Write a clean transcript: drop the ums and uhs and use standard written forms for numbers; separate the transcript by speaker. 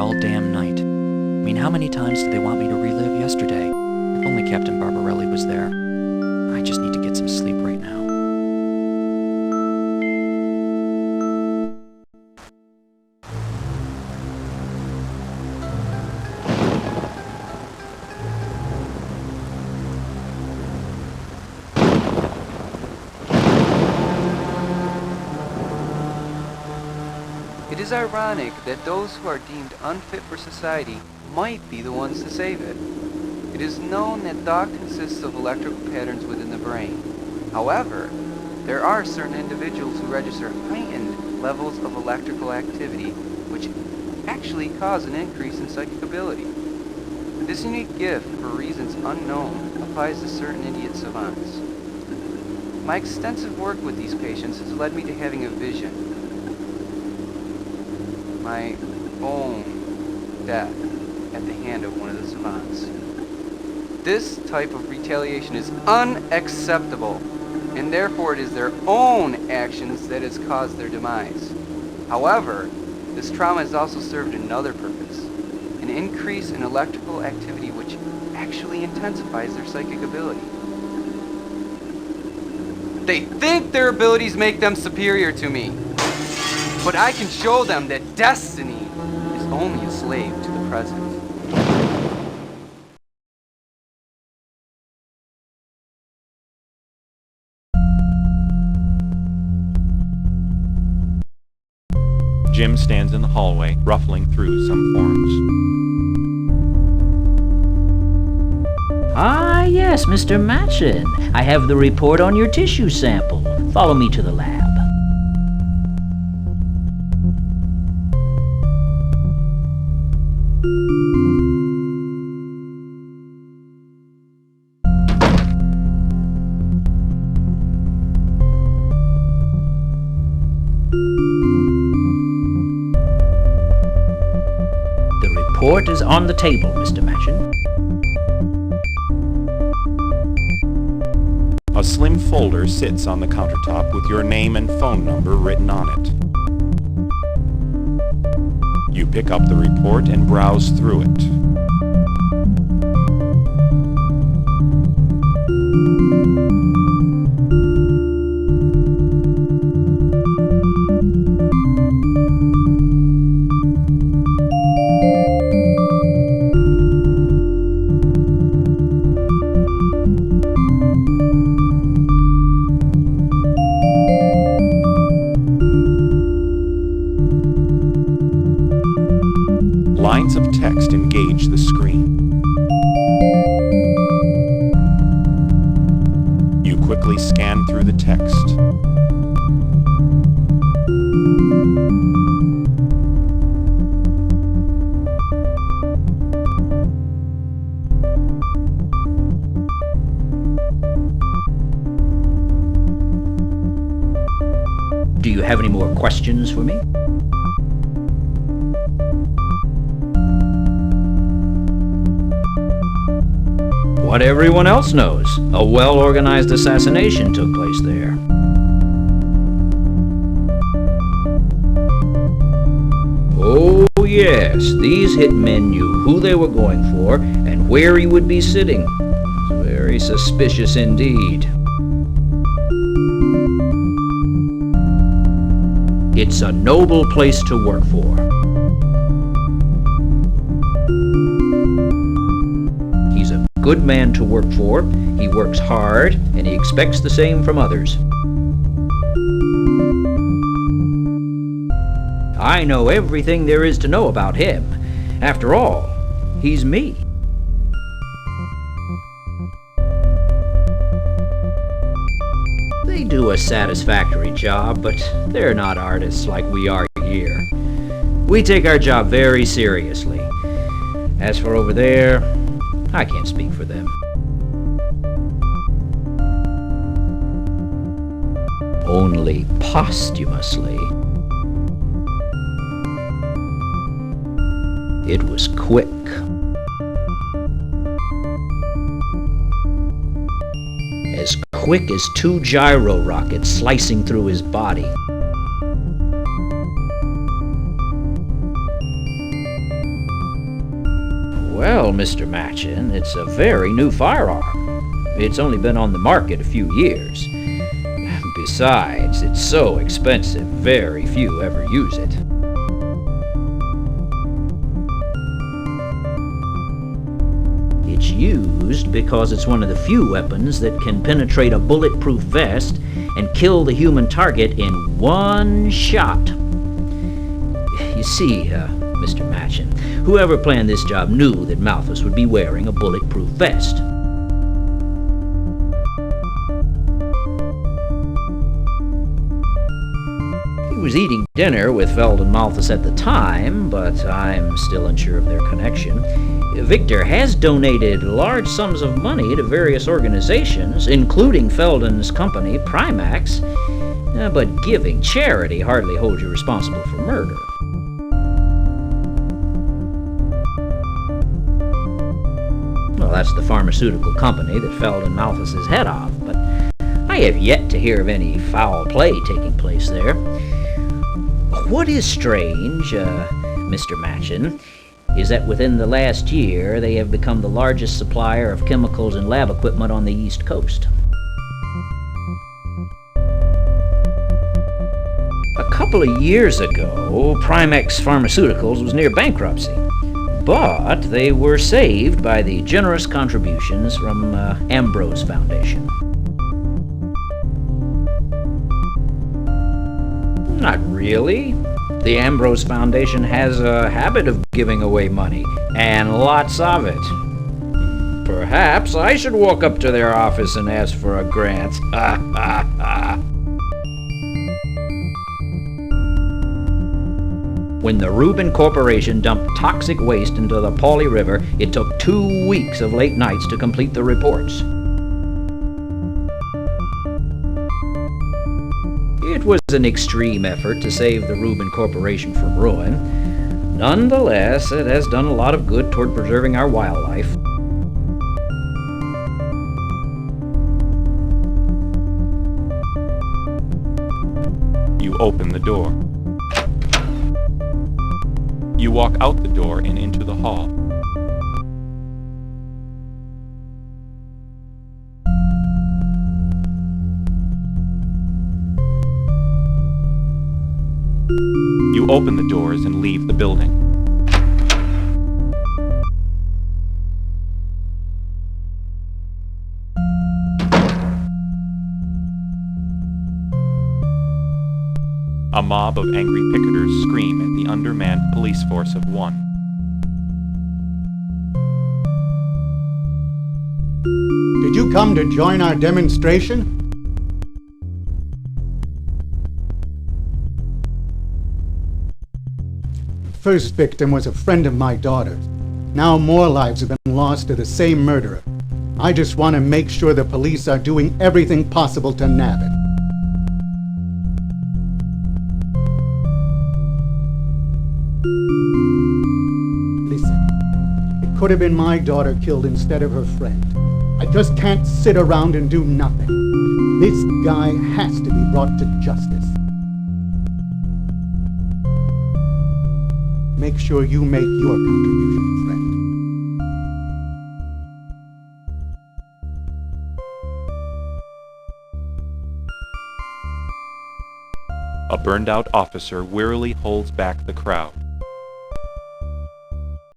Speaker 1: all damn night. I mean, how many times do they want me to relive yesterday? If only Captain Barbarelli was there. I just need to get some sleep right now.
Speaker 2: It is ironic that those who are deemed unfit for society might be the ones to save it. It is known that thought consists of electrical patterns within the brain. However, there are certain individuals who register heightened levels of electrical activity which actually cause an increase in psychic ability. This unique gift, for reasons unknown, applies to certain idiot savants. My extensive work with these patients has led me to having a vision. My own death at the hand of one of the savants. This type of retaliation is unacceptable, and therefore it is their own actions that has caused their demise. However, this trauma has also served another purpose, an increase in electrical activity which actually intensifies their psychic ability. They think their abilities make them superior to me, but I can show them that destiny is only a slave to the present.
Speaker 3: Jim stands in the hallway, ruffling through some forms.
Speaker 4: Ah, yes, Mr. Machin. I have the report on your tissue sample. Follow me to the lab. The report is on the table, Mr. Machin.
Speaker 3: A slim folder sits on the countertop with your name and phone number written on it. You pick up the report and browse through it. Lines of text engage the screen. You quickly scan through the text.
Speaker 4: Do you have any more questions for me? What everyone else knows, a well-organized assassination took place there. Oh yes, these hitmen knew who they were going for and where he would be sitting. It's very suspicious indeed. It's a noble place to work for. He's a good man to work for. He works hard, and he expects the same from others. I know everything there is to know about him. After all, he's me. They do a satisfactory job, but they're not artists like we are here. We take our job very seriously. As for over there, I can't speak for them. Only posthumously. It was quick. As quick as 2 gyro rockets slicing through his body. Well, Mr. Machin, it's a very new firearm. It's only been on the market a few years. Besides, it's so expensive, very few ever use it. It's used because it's one of the few weapons that can penetrate a bulletproof vest and kill the human target in one shot. You see, Mr. Machin, whoever planned this job knew that Arthus would be wearing a bulletproof vest. He was eating dinner with Feld and Arthus at the time, but I'm still unsure of their connection. Victor has donated large sums of money to various organizations, including Felden's company, Primax, but giving charity hardly holds you responsible for murder. Well, that's the pharmaceutical company that Feld and Arthus is head of, but I have yet to hear of any foul play taking place there. What is strange, Mr. Machin, is that within the last year they have become the largest supplier of chemicals and lab equipment on the East Coast. A couple of years ago, Primax Pharmaceuticals was near bankruptcy, but they were saved by the generous contributions from Ambrose Foundation. Not really. The Ambrose Foundation has a habit of giving away money, and lots of it. Perhaps I should walk up to their office and ask for a grant. Ha ha ha. When the Rubin Corporation dumped toxic waste into the Pauli River, it took 2 weeks of late nights to complete the reports. It was an extreme effort to save the Rubin Corporation from ruin. Nonetheless, it has done a lot of good toward preserving our wildlife.
Speaker 3: You open the door. You walk out the door and into the hall. You open the doors and leave the building. A mob of angry picketers scream at the undermanned police force of one.
Speaker 5: Did you come to join our demonstration? The first victim was a friend of my daughter's. Now more lives have been lost to the same murderer. I just want to make sure the police are doing everything possible to nab it. Listen, it could have been my daughter killed instead of her friend. I just can't sit around and do nothing. This guy has to be brought to justice. Make sure you make your contribution, friend.
Speaker 3: A burned-out officer wearily holds back the crowd.